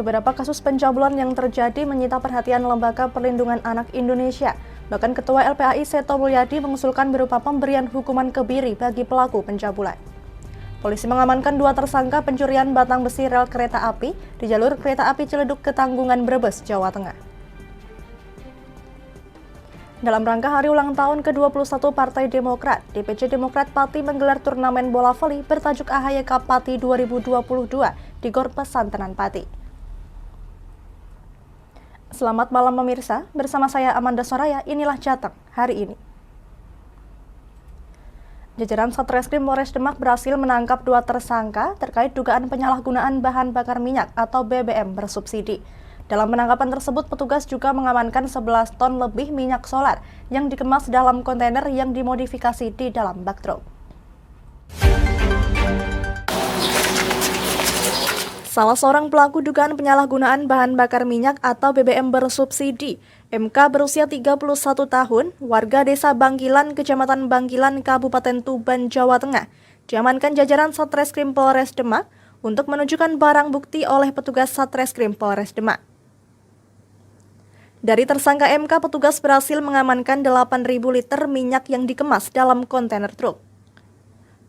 Beberapa kasus pencabulan yang terjadi menyita perhatian Lembaga Perlindungan Anak Indonesia. Bahkan Ketua LPAI Seto Mulyadi mengusulkan berupa pemberian hukuman kebiri bagi pelaku pencabulan. Polisi mengamankan 2 tersangka pencurian batang besi rel kereta api di jalur kereta api Ciledug Ketanggungan Brebes, Jawa Tengah. Dalam rangka hari ulang tahun ke-21 Partai Demokrat, DPC Demokrat Pati menggelar turnamen bola voli bertajuk AHY Cup Pati 2022 di Gor Pesantren Pati. Selamat malam pemirsa, bersama saya Amanda Soraya, inilah Jateng hari ini. Jajaran Satreskrim Polres Demak berhasil menangkap 2 tersangka terkait dugaan penyalahgunaan bahan bakar minyak atau BBM bersubsidi. Dalam penangkapan tersebut, petugas juga mengamankan 11 ton lebih minyak solar yang dikemas dalam kontainer yang dimodifikasi di dalam bak truk. Salah seorang pelaku dugaan penyalahgunaan bahan bakar minyak atau BBM bersubsidi, MK berusia 31 tahun, warga Desa Bangkilan, Kecamatan Bangkilan, Kabupaten Tuban, Jawa Tengah, diamankan jajaran Satreskrim Polres Demak untuk menunjukkan barang bukti oleh petugas Satreskrim Polres Demak. Dari tersangka MK, petugas berhasil mengamankan 8.000 liter minyak yang dikemas dalam kontainer truk.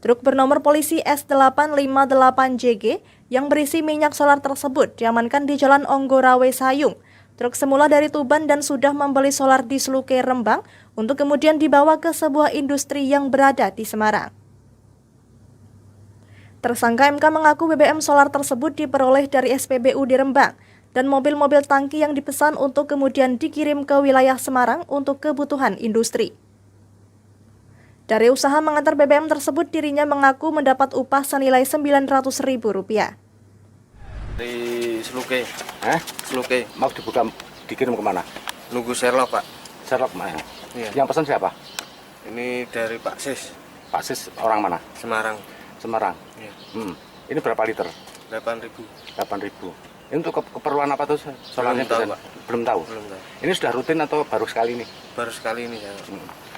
Truk bernomor polisi S858JG yang berisi minyak solar tersebut diamankan di Jalan Onggorawe Sayung. Truk semula dari Tuban dan sudah membeli solar di Sluke, Rembang untuk kemudian dibawa ke sebuah industri yang berada di Semarang. Tersangka MK mengaku BBM solar tersebut diperoleh dari SPBU di Rembang dan mobil-mobil tangki yang dipesan untuk kemudian dikirim ke wilayah Semarang untuk kebutuhan industri. Dari usaha mengantar BBM tersebut, dirinya mengaku mendapat upah senilai Rp900.000. Di Sluke. Sluke. Mau dikirim kemana? Nunggu Sherlock, Pak. Sherlock mana? Iya. Yang pesan siapa? Ini dari Pak Sis. Pak Sis orang mana? Semarang. Semarang. Iya. Ini berapa liter? 8.000. 8.000. Ini untuk keperluan apa tuh? Solarnya Belum tahu, Pak. Belum tahu. Ini sudah rutin atau baru sekali ini? Baru sekali ini saya.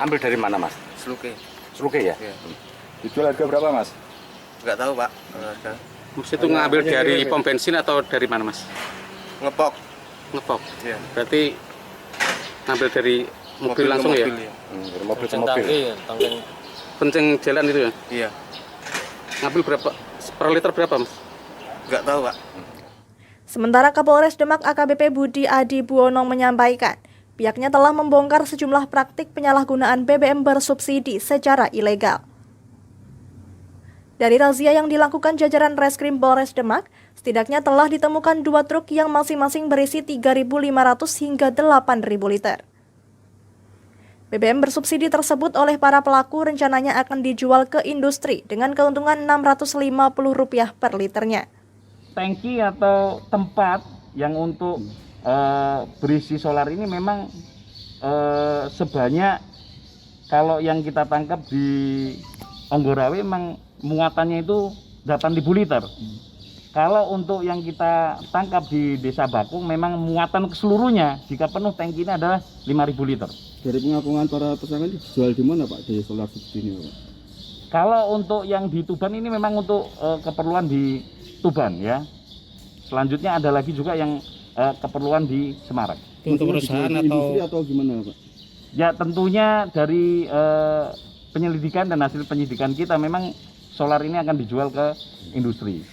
Ambil dari mana, Mas? Sluke. Sluke ya? Iya. Dijual harga berapa, Mas? Enggak tahu, Pak. Harga. Mas itu ngambil dari pom bensin atau dari mana, Mas? Ngepok. Ngepok. Iya. Berarti ngambil dari mobil langsung ya? Dari mobil ke mobil. Kencing jalan itu ya? Iya. Ngambil berapa? Per liter berapa, Mas? Enggak tahu, Pak. Sementara Kapolres Demak AKBP Budi Adi Buwono menyampaikan, pihaknya telah membongkar sejumlah praktik penyalahgunaan BBM bersubsidi secara ilegal. Dari razia yang dilakukan jajaran Reskrim Polres Demak, setidaknya telah ditemukan 2 truk yang masing-masing berisi 3.500 hingga 8.000 liter. BBM bersubsidi tersebut oleh para pelaku rencananya akan dijual ke industri dengan keuntungan Rp650 per liternya. Tangki atau tempat yang untuk berisi solar ini memang sebanyak, kalau yang kita tangkap di Onggorawe memang muatannya itu 8.000 liter. Kalau untuk yang kita tangkap di Desa Bakung memang muatan keseluruhnya jika penuh tangkinya adalah 5.000 liter. Dari pengakuan para tersangka ini dijual di mana, Pak, di solar subsidi ini, Pak? Kalau untuk yang di Tuban ini memang untuk keperluan di Tuban ya. Selanjutnya ada lagi juga yang keperluan di Semarang. Untuk perusahaan atau gimana, Pak? Ya tentunya dari penyelidikan dan hasil penyidikan kita memang solar ini akan dijual ke industri.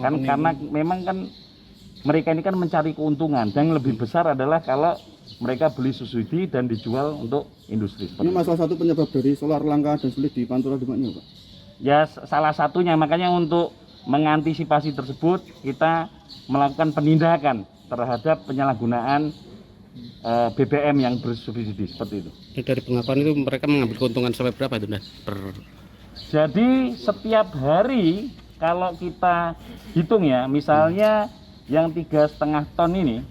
Kan karena memang kan mereka ini kan mencari keuntungan dan yang lebih besar adalah kalau mereka beli subsidi dan dijual untuk industri. Ini masalah satu penyebab dari solar langka dan sulit di Pantura Demak ini, Pak? Ya salah satunya, makanya untuk mengantisipasi tersebut kita melakukan penindakan terhadap penyalahgunaan BBM yang bersubsidi seperti itu. Dari pengakuan itu mereka mengambil keuntungan sampai berapa itu, Jadi setiap hari kalau kita hitung ya, misalnya yang 3,5 ton ini,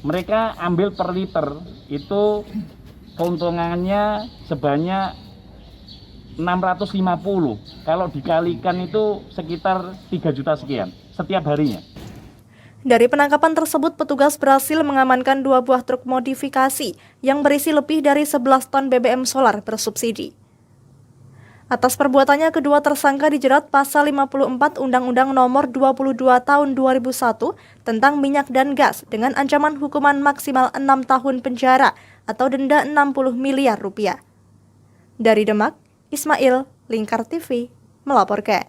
mereka ambil per liter itu keuntungannya sebanyak 650. Kalau dikalikan itu sekitar 3 juta sekian setiap harinya. Dari penangkapan tersebut, petugas berhasil mengamankan 2 buah truk modifikasi yang berisi lebih dari 11 ton BBM solar bersubsidi. Atas perbuatannya, kedua tersangka dijerat pasal 54 Undang-Undang Nomor 22 Tahun 2001 tentang minyak dan gas dengan ancaman hukuman maksimal 6 tahun penjara atau denda 60 miliar rupiah. Dari Demak, Ismail, Lingkar TV, melaporkan.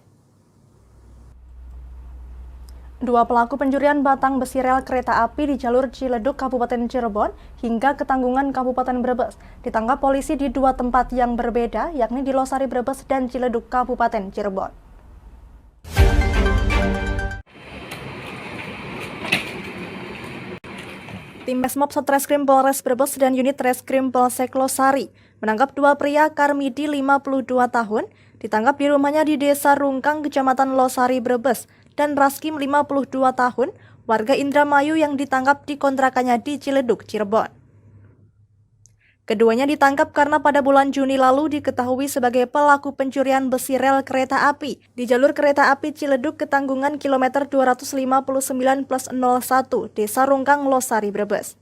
Dua pelaku pencurian batang besi rel kereta api di jalur Ciledug, Kabupaten Cirebon, hingga Ketanggungan, Kabupaten Brebes, ditangkap polisi di dua tempat yang berbeda, yakni di Losari, Brebes, dan Ciledug, Kabupaten Cirebon. Tim Besmob Satreskrim Polres Brebes dan unit Reskrim Polsek Losari menangkap dua pria Karmidi 52 tahun, ditangkap di rumahnya di Desa Rungkang, Kecamatan Losari, Brebes, dan Raskim 52 tahun, warga Indramayu yang ditangkap di kontrakannya di Ciledug, Cirebon. Keduanya ditangkap karena pada bulan Juni lalu diketahui sebagai pelaku pencurian besi rel kereta api di jalur kereta api Ciledug Ketanggungan kilometer 259+01, Desa Rungkang, Losari, Brebes.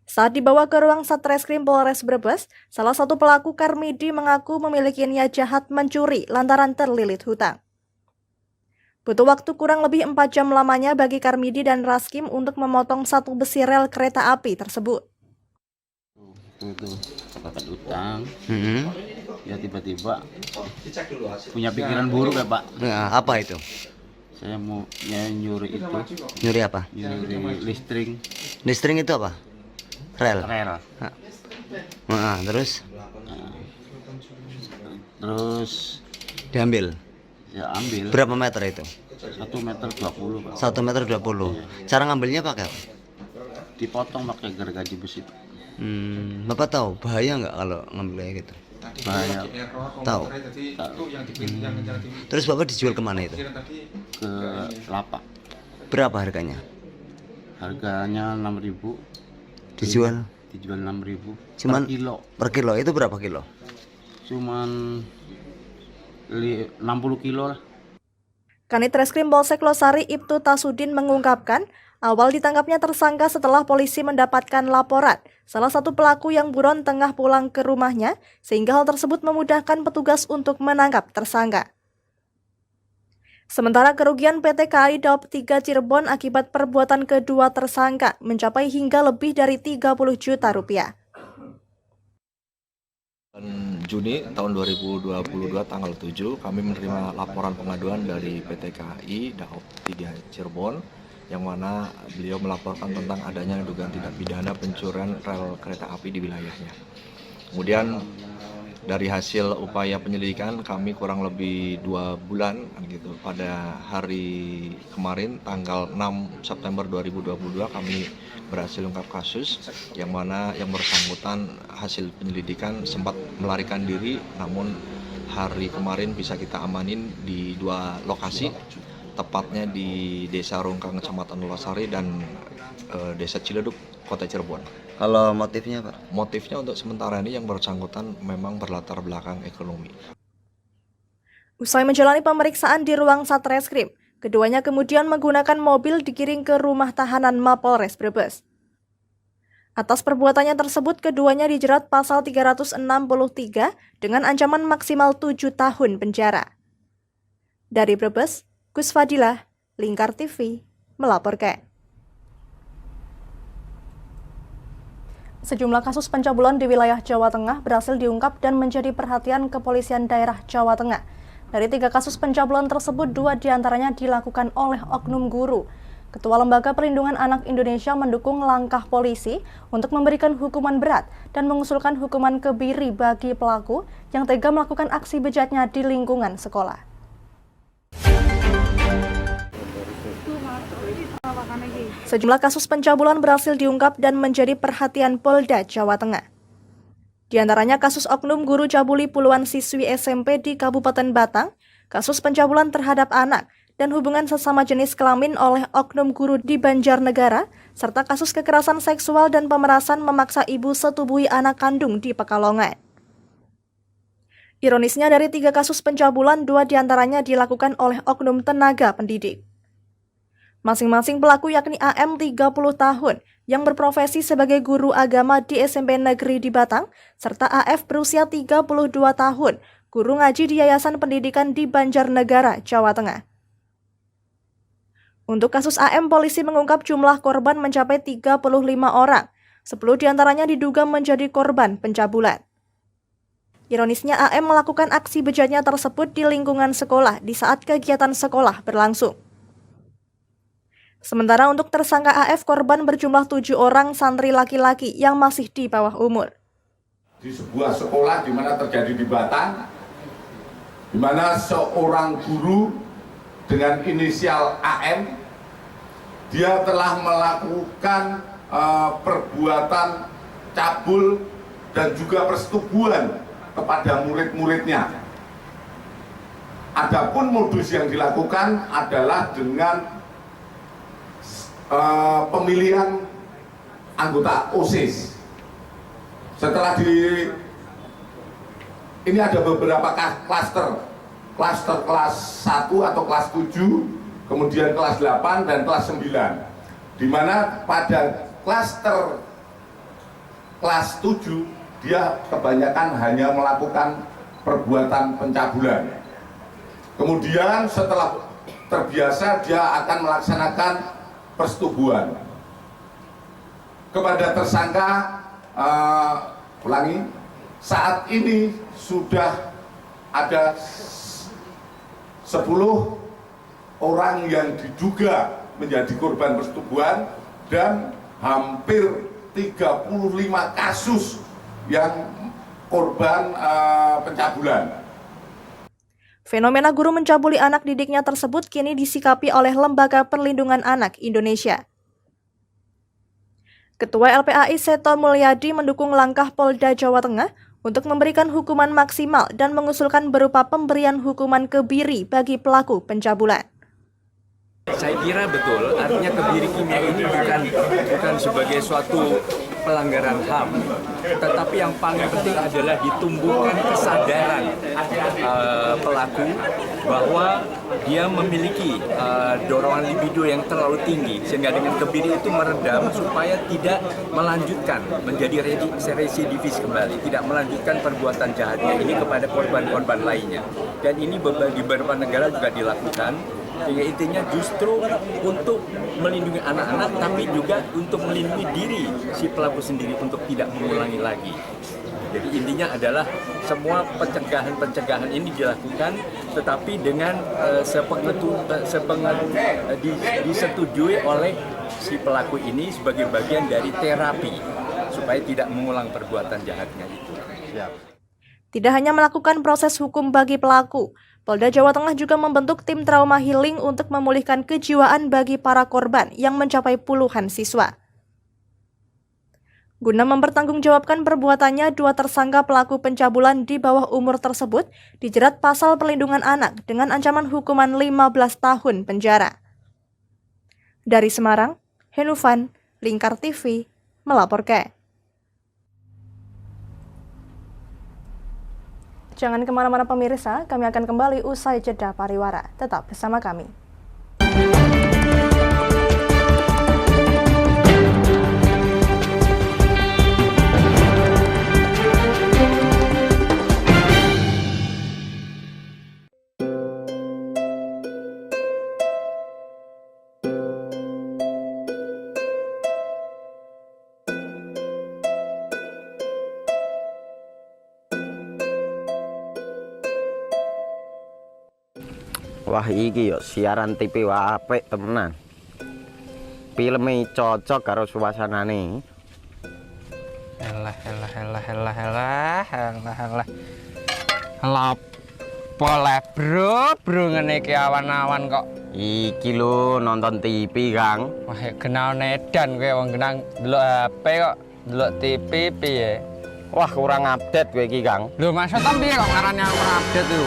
Saat dibawa ke ruang Satreskrim Polres Brebes, salah satu pelaku Karmidi mengaku memiliki niat jahat mencuri lantaran terlilit hutang. Butuh waktu kurang lebih 4 jam lamanya bagi Karmidi dan Raskim untuk memotong satu besi rel kereta api tersebut. Itu dapat utang, ya tiba-tiba punya pikiran buruk ya Pak. Nah, apa itu? Saya mau nyuri itu, Nyuri apa? nyuri listring Listring itu apa? Rel. rel. Nah, terus Terus diambil. ya ambil Berapa meter itu? 1,20 meter Pak. 1,20 meter. Cara ngambilnya pakai apa? Dipotong pakai gergaji besi. Bapak tahu bahaya nggak kalau ngambil kayak gitu? Bahaya. Tahu. Terus Bapak dijual kemana itu? Ke lapak. Berapa harganya? Harganya 6.000. Dijual Dijual 6.000 Cuman per kilo. per kilo itu berapa kilo? Cuman 60 kilo lah. Kanit Reskrim Polsek Losari Ibtu Tasudin mengungkapkan, awal ditangkapnya tersangka setelah polisi mendapatkan laporan salah satu pelaku yang buron tengah pulang ke rumahnya, sehingga hal tersebut memudahkan petugas untuk menangkap tersangka. Sementara kerugian PT KAI Daop 3 Cirebon akibat perbuatan kedua tersangka mencapai hingga lebih dari 30 juta rupiah. Juni tahun 2022 tanggal 7 kami menerima laporan pengaduan dari PT KAI Daop 3 Cirebon yang mana beliau melaporkan tentang adanya dugaan tindak pidana pencurian rel kereta api di wilayahnya. Kemudian dari hasil upaya penyelidikan kami kurang lebih 2 bulan gitu, pada hari kemarin tanggal 6 September 2022 kami berhasil ungkap kasus yang mana yang bersangkutan hasil penyelidikan sempat melarikan diri, namun hari kemarin bisa kita amanin di 2 lokasi, tepatnya di Desa Rungkang Kecamatan Losari dan Desa Ciledug Kota Cirebon. Kalau motifnya Pak? Motifnya untuk sementara ini yang bersangkutan memang berlatar belakang ekonomi. Usai menjalani pemeriksaan di ruang Satreskrim, keduanya kemudian menggunakan mobil digiring ke rumah tahanan Mapolres Brebes. Atas perbuatannya tersebut, keduanya dijerat pasal 363 dengan ancaman maksimal 7 tahun penjara. Dari Brebes, Gus Fadilah, Lingkar TV, melaporkan. Sejumlah kasus pencabulan di wilayah Jawa Tengah berhasil diungkap dan menjadi perhatian kepolisian daerah Jawa Tengah. Dari 3 kasus pencabulan tersebut, 2 diantaranya dilakukan oleh oknum guru. Ketua Lembaga Perlindungan Anak Indonesia mendukung langkah polisi untuk memberikan hukuman berat dan mengusulkan hukuman kebiri bagi pelaku yang tega melakukan aksi bejatnya di lingkungan sekolah. Sejumlah kasus pencabulan berhasil diungkap dan menjadi perhatian Polda Jawa Tengah. Di antaranya kasus oknum guru cabuli puluhan siswi SMP di Kabupaten Batang, kasus pencabulan terhadap anak, dan hubungan sesama jenis kelamin oleh oknum guru di Banjarnegara, serta kasus kekerasan seksual dan pemerasan memaksa ibu setubuhi anak kandung di Pekalongan. Ironisnya dari 3 kasus pencabulan, 2 diantaranya dilakukan oleh oknum tenaga pendidik. Masing-masing pelaku yakni AM 30 tahun yang berprofesi sebagai guru agama di SMP Negeri di Batang, serta AF berusia 32 tahun, guru ngaji di Yayasan Pendidikan di Banjarnegara, Jawa Tengah. Untuk kasus AM, polisi mengungkap jumlah korban mencapai 35 orang. 10 diantaranya diduga menjadi korban pencabulan. Ironisnya, AM melakukan aksi bejatnya tersebut di lingkungan sekolah di saat kegiatan sekolah berlangsung. Sementara untuk tersangka AF, korban berjumlah 7 orang santri laki-laki yang masih di bawah umur. Di sebuah sekolah di mana terjadi di Batang, di mana seorang guru dengan inisial AM, dia telah melakukan perbuatan cabul dan juga persetubuhan kepada murid-muridnya. Adapun modus yang dilakukan adalah dengan pemilihan anggota OSIS. Setelah ini ada beberapa klaster kelas 1 atau kelas 7, kemudian kelas 8 dan kelas 9. Di mana pada klaster kelas 7 dia kebanyakan hanya melakukan perbuatan pencabulan. Kemudian setelah terbiasa dia akan melaksanakan persetubuhan. Kepada tersangka, saat ini sudah ada 10 orang yang diduga menjadi korban persetubuhan dan hampir 35 kasus yang korban pencabulan. Fenomena guru mencabuli anak didiknya tersebut kini disikapi oleh Lembaga Perlindungan Anak Indonesia. Ketua LPAI Seto Mulyadi mendukung langkah Polda Jawa Tengah untuk memberikan hukuman maksimal dan mengusulkan berupa pemberian hukuman kebiri bagi pelaku pencabulan. Saya kira betul, artinya kebiri kimia ini bukan sebagai suatu pelanggaran HAM, tetapi yang paling penting adalah ditumbuhkan kesadaran pelaku bahwa dia memiliki dorongan libido yang terlalu tinggi, sehingga dengan kebiri itu meredam supaya tidak melanjutkan menjadi residivis kembali, tidak melanjutkan perbuatan jahatnya ini kepada korban-korban lainnya. Dan ini di beberapa negara juga dilakukan. Sehingga intinya justru untuk melindungi anak-anak, tapi juga untuk melindungi diri si pelaku sendiri untuk tidak mengulangi lagi. Jadi intinya adalah semua pencegahan ini dilakukan, tetapi dengan disetujui oleh si pelaku ini sebagai bagian dari terapi supaya tidak mengulang perbuatan jahatnya itu. Tidak hanya melakukan proses hukum bagi pelaku, Polda Jawa Tengah juga membentuk tim trauma healing untuk memulihkan kejiwaan bagi para korban yang mencapai puluhan siswa. Guna mempertanggungjawabkan perbuatannya, 2 tersangka pelaku pencabulan di bawah umur tersebut dijerat pasal perlindungan anak dengan ancaman hukuman 15 tahun penjara. Dari Semarang, Henufan, Lingkar TV, melaporkan. Jangan kemana-mana pemirsa, kami akan kembali usai jeda pariwara. Tetap bersama kami. Wah iki yo siaran TV apik temenan. Filme cocok karo suasanane. Elah. Boleh bro ngene iki awan-awan kok. Iki lho nonton TV, Kang. Wah, kenal nedan kowe wong genang delok HP kok delok TV piye? Wah, kurang update kowe iki, Kang. Lho, maksudnya piye kok ngarane aku update itu?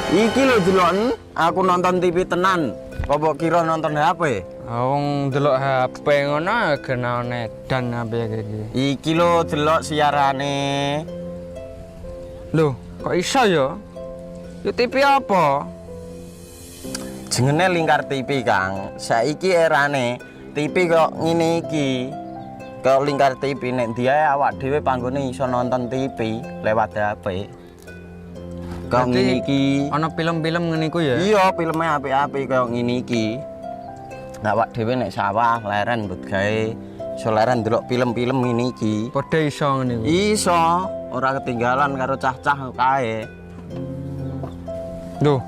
Iki lho delok aku nonton TV tenan. Apa kira nonton HP? Wong delok HP ngono kenal nedan apa iki. Iki lho delok siarane. Lho, kok iso ya? Yo TV apa? Jenenge Lingkar TV, Kang. Saiki erane TV kok ngene iki. Kok Lingkar TV nek dia awak dhewe panggone iso nonton TV lewat HP. Kok ngene iki. Ana film-film ngene iku ya? Iya, filme apik-apik kaya ngene iki. Nah, awak dhewe nek sawah leren mbut gawe iso leren ndelok film-film ngene iki. Padha iso ngene iku. Iso, ora ketinggalan karo cah-cah kae. Duh.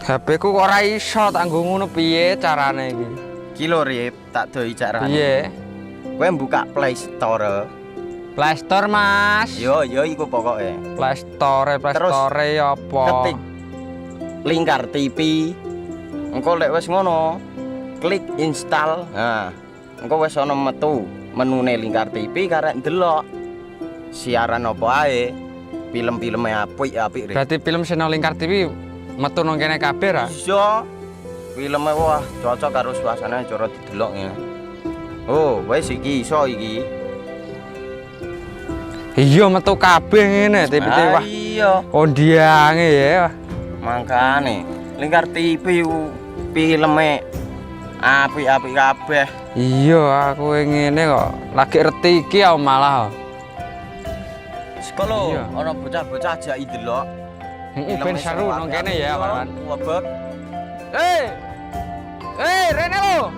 HP ku kok ora iso tak nggo ngono piye carane iki? Ki lho Rip, tak doi carane. Piye? Kowe buka Play Store. Play Store, Mas. Yo iku pokoke. Play Store apa? Ketik Lingkar TV. Engko lek wis ngono, klik install. Nah, engko wis ana metu menune Lingkar TV karek ndelok siaran apa ae. Film-filme apik-apik. Berarti film channel Lingkar TV metu nang kene kabeh ra? Iso. Filme wah cocok karo suasana cara didelok ya. Oh, wis iki iso iki. Iya metu kabeh ngene TV wah. Iya. Ondiange ya. Mangkane Lingkar TV filme apik-apik kabeh. Iya, aku ngene kok lagi reti iki malah. Sekolo ana bocah-bocah ajak ndelok. Heeh, ben seru nang kene ya, kawan. Webek. Rene lo.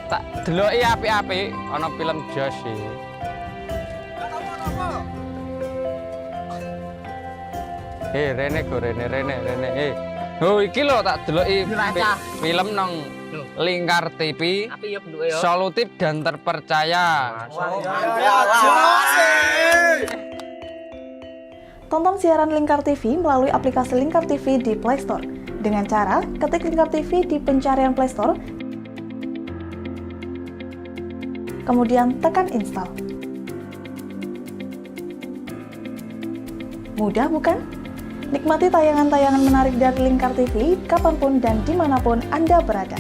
Tak deloki apik-apik ana film Jos iki. Rene go Rene. Oh iki lho tak deloki film nang Lingkar TV. Solutif dan terpercaya. Tonton siaran Lingkar TV melalui aplikasi Lingkar TV di Play Store. Dengan cara ketik Lingkar TV di pencarian Play Store, kemudian tekan install. Mudah bukan? Nikmati tayangan-tayangan menarik dari Lingkar TV kapanpun dan dimanapun Anda berada.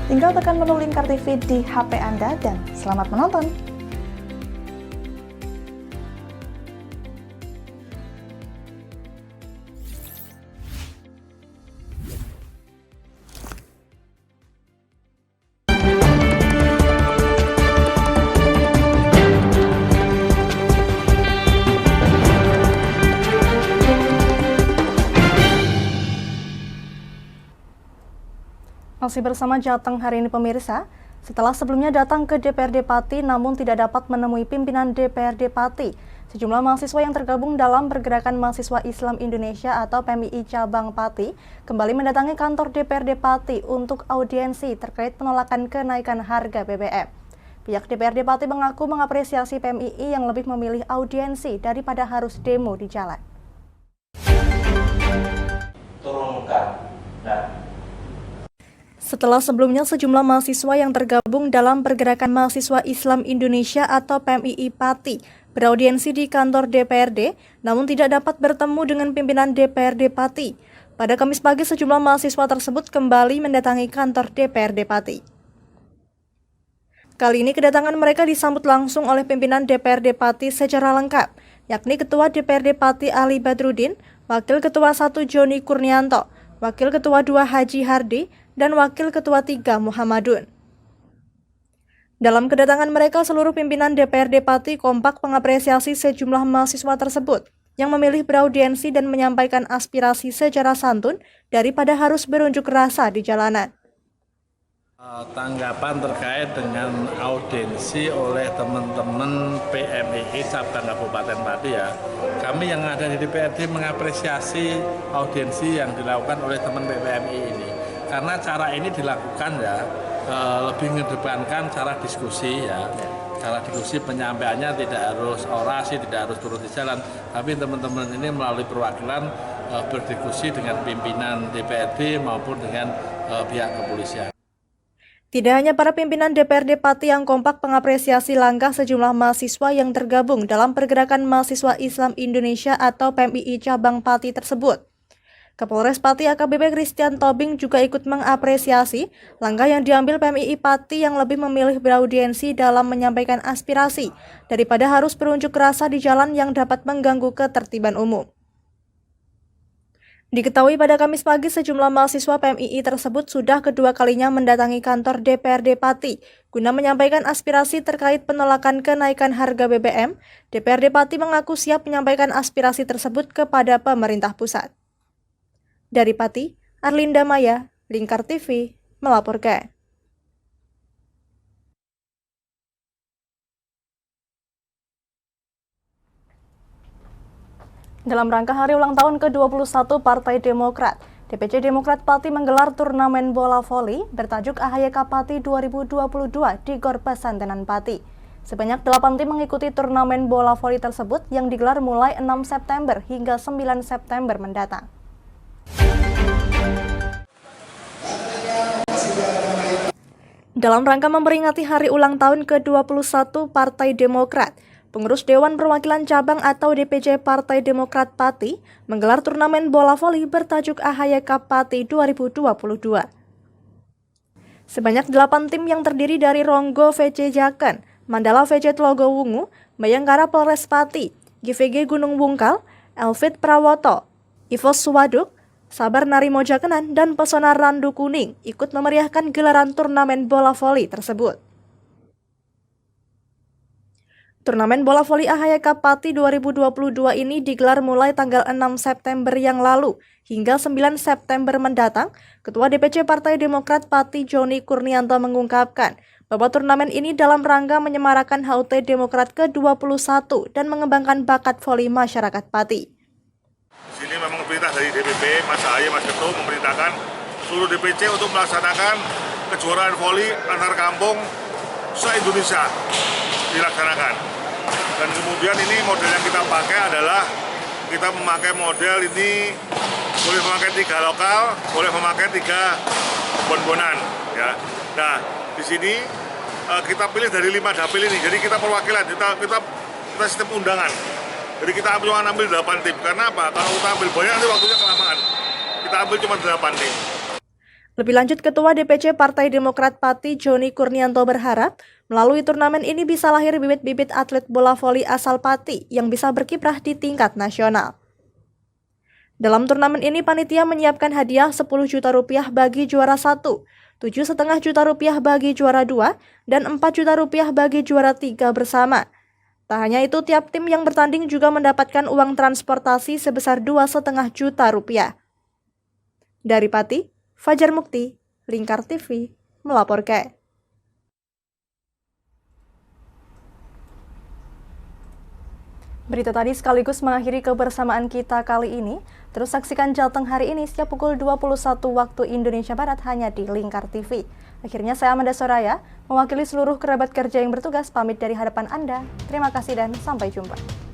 Tinggal tekan menu Lingkar TV di HP Anda dan selamat menonton! Masih bersama Jateng hari ini pemirsa, setelah sebelumnya datang ke DPRD Pati namun tidak dapat menemui pimpinan DPRD Pati, sejumlah mahasiswa yang tergabung dalam Pergerakan Mahasiswa Islam Indonesia atau PMII Cabang Pati kembali mendatangi kantor DPRD Pati untuk audiensi terkait penolakan kenaikan harga BBM. Pihak DPRD Pati mengaku mengapresiasi PMII yang lebih memilih audiensi daripada harus demo di jalan. Turunkan. Setelah sebelumnya sejumlah mahasiswa yang tergabung dalam Pergerakan Mahasiswa Islam Indonesia atau PMII Pati beraudiensi di kantor DPRD, namun tidak dapat bertemu dengan pimpinan DPRD Pati. Pada Kamis pagi sejumlah mahasiswa tersebut kembali mendatangi kantor DPRD Pati. Kali ini kedatangan mereka disambut langsung oleh pimpinan DPRD Pati secara lengkap, yakni Ketua DPRD Pati Ali Badrudin, Wakil Ketua 1 Joni Kurnianto, Wakil Ketua 2 Haji Hardi, dan Wakil Ketua 3 Muhammadun. Dalam kedatangan mereka, seluruh pimpinan DPRD Pati kompak mengapresiasi sejumlah mahasiswa tersebut yang memilih beraudiensi dan menyampaikan aspirasi secara santun daripada harus berunjuk rasa di jalanan. Tanggapan terkait dengan audiensi oleh teman-teman PMII cabang Kabupaten Pati ya, kami yang ada di DPRD mengapresiasi audiensi yang dilakukan oleh teman PMII ini. Karena cara ini dilakukan ya lebih mengedepankan cara diskusi ya. Cara diskusi penyampaiannya tidak harus orasi, tidak harus turun di jalan, tapi teman-teman ini melalui perwakilan berdiskusi dengan pimpinan DPRD maupun dengan pihak kepolisian. Tidak hanya para pimpinan DPRD Pati yang kompak mengapresiasi langkah sejumlah mahasiswa yang tergabung dalam Pergerakan Mahasiswa Islam Indonesia atau PMII Cabang Pati tersebut. Kapolres Pati AKBP Christian Tobing juga ikut mengapresiasi langkah yang diambil PMII Pati yang lebih memilih beraudiensi dalam menyampaikan aspirasi daripada harus berunjuk rasa di jalan yang dapat mengganggu ketertiban umum. Diketahui pada Kamis pagi sejumlah mahasiswa PMII tersebut sudah kedua kalinya mendatangi kantor DPRD Pati guna menyampaikan aspirasi terkait penolakan kenaikan harga BBM. DPRD Pati mengaku siap menyampaikan aspirasi tersebut kepada pemerintah pusat. Dari Pati, Arlinda Maya, Lingkar TV, melaporkan. Dalam rangka hari ulang tahun ke-21 Partai Demokrat, DPC Demokrat Pati menggelar turnamen bola voli bertajuk AHYK Pati 2022 di Gor Pesantenan Pati. Sebanyak 8 tim mengikuti turnamen bola voli tersebut yang digelar mulai 6 September hingga 9 September mendatang. Dalam rangka memperingati hari ulang tahun ke-21 Partai Demokrat, Pengurus Dewan Perwakilan Cabang atau DPC Partai Demokrat Pati menggelar turnamen bola voli bertajuk AHYK Pati 2022. Sebanyak 8 tim yang terdiri dari Ronggo VC Jaken, Mandala VC Tlogowungu, Bayangkara Polres Pati, GVG Gunung Bungkal, Elvit Prawoto, Ivos Suwaduk, Sabar Narimo Jakenan, dan Pesona Randu Kuning ikut memeriahkan gelaran turnamen bola voli tersebut. Turnamen bola voli AHYK Pati 2022 ini digelar mulai tanggal 6 September yang lalu hingga 9 September mendatang. Ketua DPC Partai Demokrat Pati Joni Kurnianto mengungkapkan bahwa turnamen ini dalam rangka menyemarakan HUT Demokrat ke-21 dan mengembangkan bakat voli masyarakat Pati. Di sini memang perintah dari DPP, Mas Ahaye, Mas Ketum memerintahkan seluruh DPC untuk melaksanakan kejuaraan voli antar kampung se-Indonesia dilaksanakan. Dan kemudian ini model yang kita pakai adalah kita memakai model ini boleh memakai 3 lokal, boleh memakai 3 bon-bonan, ya. Nah, di sini kita pilih dari 5 dapil ini. Jadi kita perwakilan, kita sistem undangan. Jadi kita ambil 8 tim. Karena apa? Kalau kita ambil banyak nanti waktunya kelamaan. Kita ambil cuma 8 tim. Lebih lanjut, Ketua DPC Partai Demokrat Pati Joni Kurnianto berharap melalui turnamen ini bisa lahir bibit-bibit atlet bola voli asal Pati yang bisa berkiprah di tingkat nasional. Dalam turnamen ini, panitia menyiapkan hadiah 10 juta rupiah bagi juara 1, 7,5 juta rupiah bagi juara 2, dan 4 juta rupiah bagi juara 3 bersama. Tak hanya itu, tiap tim yang bertanding juga mendapatkan uang transportasi sebesar 2,5 juta rupiah. Dari Pati, Fajar Mukti, Lingkar TV, melaporkan. Berita tadi sekaligus mengakhiri kebersamaan kita kali ini. Terus saksikan Jateng hari ini setiap pukul 21 waktu Indonesia Barat hanya di Lingkar TV. Akhirnya saya Amanda Soraya, mewakili seluruh kerabat kerja yang bertugas, pamit dari hadapan Anda. Terima kasih dan sampai jumpa.